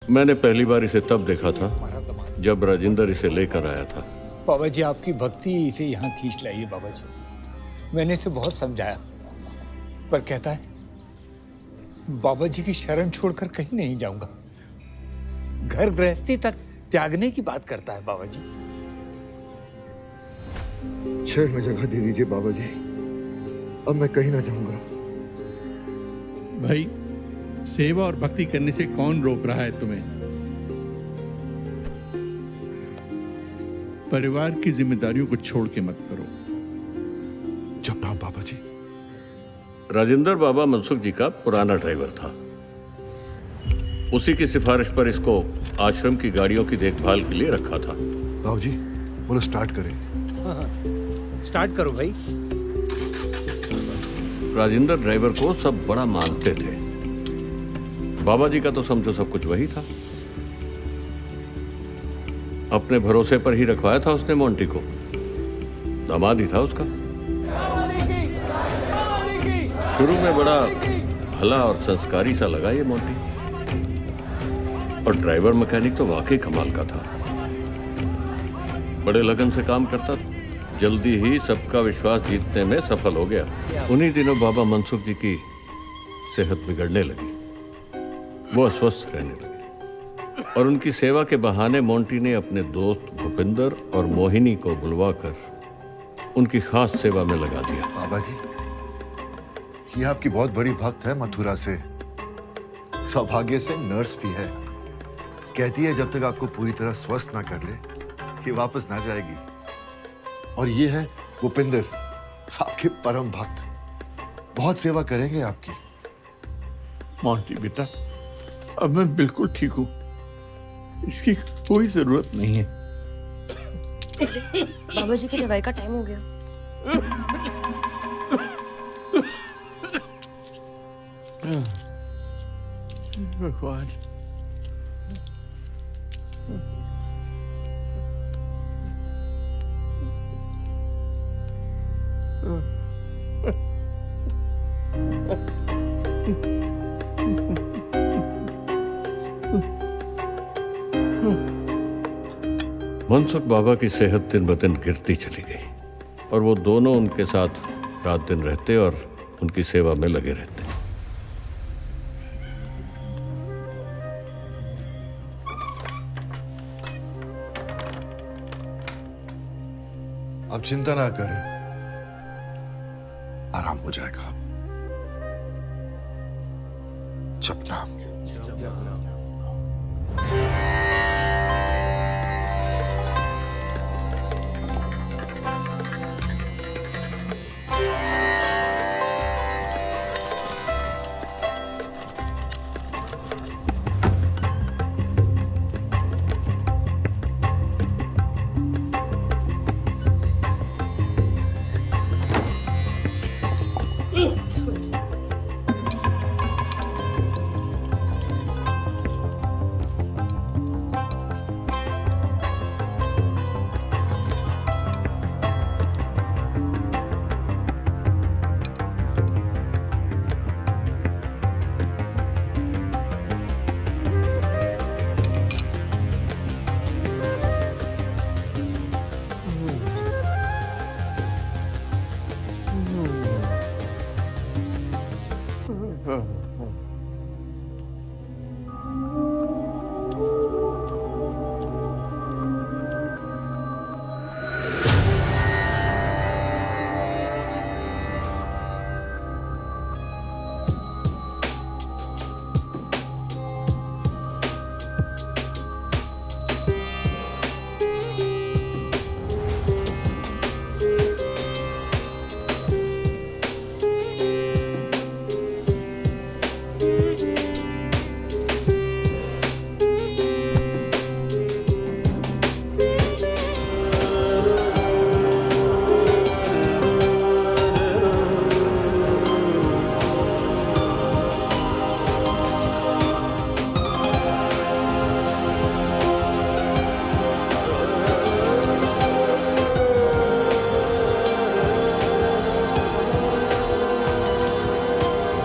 मैंने पहली बार इसे तब देखा था जब राजेंद्र इसे लेकर आया था। बाबा जी, आपकी भक्ति इसे यहाँ खींच लाई है बाबा जी। मैंने इसे बहुत समझाया, पर कहता है बाबा जी की शरण छोड़कर कहीं नहीं जाऊंगा। घर गृहस्थी तक त्यागने की बात करता है बाबा जी। शहर में जगह दे दीजिए बाबा जी, अब मैं कहीं ना जाऊंगा। भाई, सेवा और भक्ति करने से कौन रोक रहा है तुम्हें? परिवार की जिम्मेदारियों को छोड़ के मत करो। जब ना बाबा जी। राजेंद्र बाबा मनसुख जी का पुराना ड्राइवर था। उसी की सिफारिश पर इसको आश्रम की गाड़ियों की देखभाल के लिए रखा था। बाबू जी, बोलो स्टार्ट करें। हाँ, स्टार्ट करो भाई। राजेंद्र ड्राइवर को सब बड़ा मानते थे। बाबा जी का तो समझो सब कुछ वही था। अपने भरोसे पर ही रखवाया था उसने मोंटी को। दामाद ही था उसका। शुरू में बड़ा भला और संस्कारी सा लगा ये मोंटी, और ड्राइवर मैकेनिक तो वाकई कमाल का था। बड़े लगन से काम करता था। जल्दी ही सबका विश्वास जीतने में सफल हो गया। उन्हीं दिनों बाबा मनसुख जी की सेहत बिगड़ने लगी। वो अस्वस्थ रहने लगे और उनकी सेवा के बहाने मोंटी ने अपने दोस्त भूपिंदर और मोहिनी को बुलवाकर उनकी खास सेवा में लगा दिया। बाबा जी, ये आपकी बहुत बड़ी भक्त है मथुरा से। सौभाग्य से नर्स भी है। कहती है जब तक आपको पूरी तरह स्वस्थ ना कर ले, ये वापस ना जाएगी। और ये है भूपिंदर, आपके परम भक्त। बहुत सेवा करेंगे आपकी। मोंटी बेटा, अब मैं बिल्कुल ठीक हूं। इसकी कोई जरूरत नहीं है। बाबा जी की दवाई का टाइम हो गया। भगवान, मनसुख बाबा की सेहत दिन ब दिन गिरती चली गई और वो दोनों उनके साथ रात दिन रहते और उनकी सेवा में लगे रहते। अब चिंता ना करें, आराम हो जाएगा। जपना।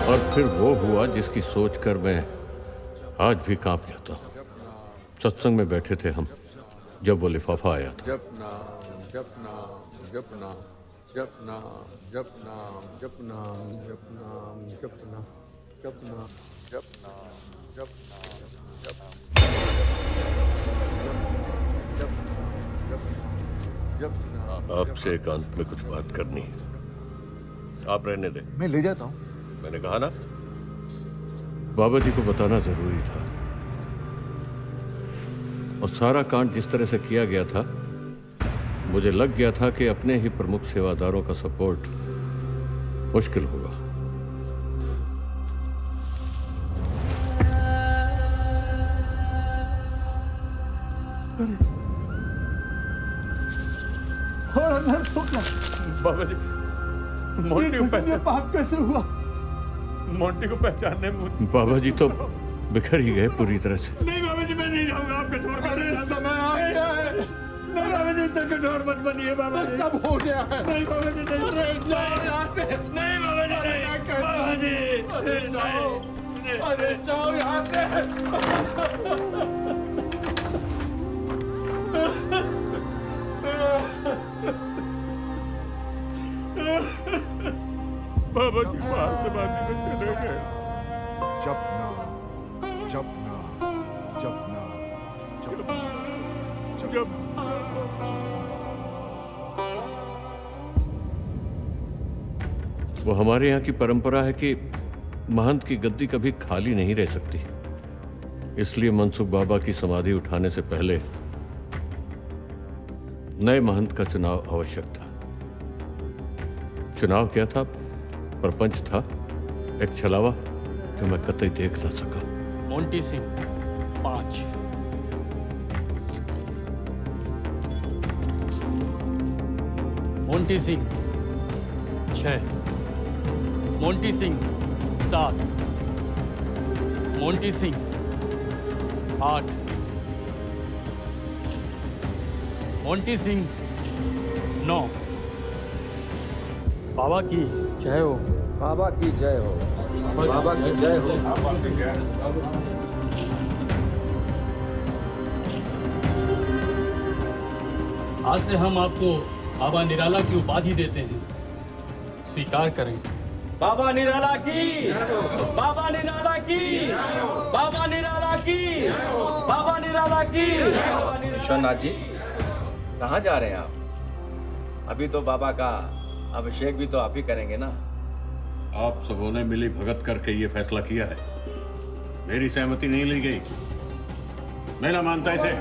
और फिर वो हुआ जिसकी सोचकर मैं आज भी कांप जाता हूं। सत्संग में बैठे थे हम जब वो लिफाफा आया था। जप नाम जप नाम जप नाम जप नाम जप नाम जप नाम जप नाम जप नाम जप नाम जप नाम जप नाम जप आपसे एकांत में कुछ बात करनी है। आप रहने दें। मैं ले जाता हूँ। मैंने कहा ना, बाबा जी को बताना जरूरी था। और सारा कांड जिस तरह से किया गया था, मुझे लग गया था कि अपने ही प्रमुख सेवादारों का सपोर्ट मुश्किल होगा। बाबा जी, मोंटी को पाप कैसे हुआ? मोंटी को पहचानने में बाबा जी तो बिखर ही गए पूरी तरह से। नहीं बाबा जी, मैं नहीं जाऊंगा आपके छोड़ कर। अरे समय आ गया है। नहीं बाबा जी, इतना कठोर मत बनिए बाबा जी। सब हो गया है। नहीं बाबा जी, नहीं। अरे जाओ यहाँ से। नहीं बाबा जी, नहीं। बाबा जी, जाओ। अरे जाओ यहाँ से। बाबा जी बाहर से बांधी में चले गए। जपना जपना जपना जपना जपना। वो हमारे यहाँ की परंपरा है कि महंत की गद्दी कभी खाली नहीं रह सकती। इसलिए मनसुख बाबा की समाधि उठाने से पहले नए महंत का चुनाव आवश्यक था। चुनाव क्या था? प्रपंच था, एक छलावा जो मैं कतई देख ना सका। Monty Singh 5, Monty Singh 6, Monty Singh 7, Monty Singh 8, Monty Singh 9। बाबा की जय हो। बाबा की जय हो। बाबा की जय हो। आज से हम आपको बाबा निराला की उपाधि देते हैं, स्वीकार करें। बाबा निराला की, बाबा निराला की, बाबा निराला की, बाबा निराला की। विश्वनाथ जी, कहाँ जा रहे हैं आप? अभी तो बाबा का अभिषेक भी तो आप ही करेंगे ना। आप सबों ने मिली भगत करके ये फैसला किया है, मेरी सहमति नहीं ली गई। मैं ना मानता इसे।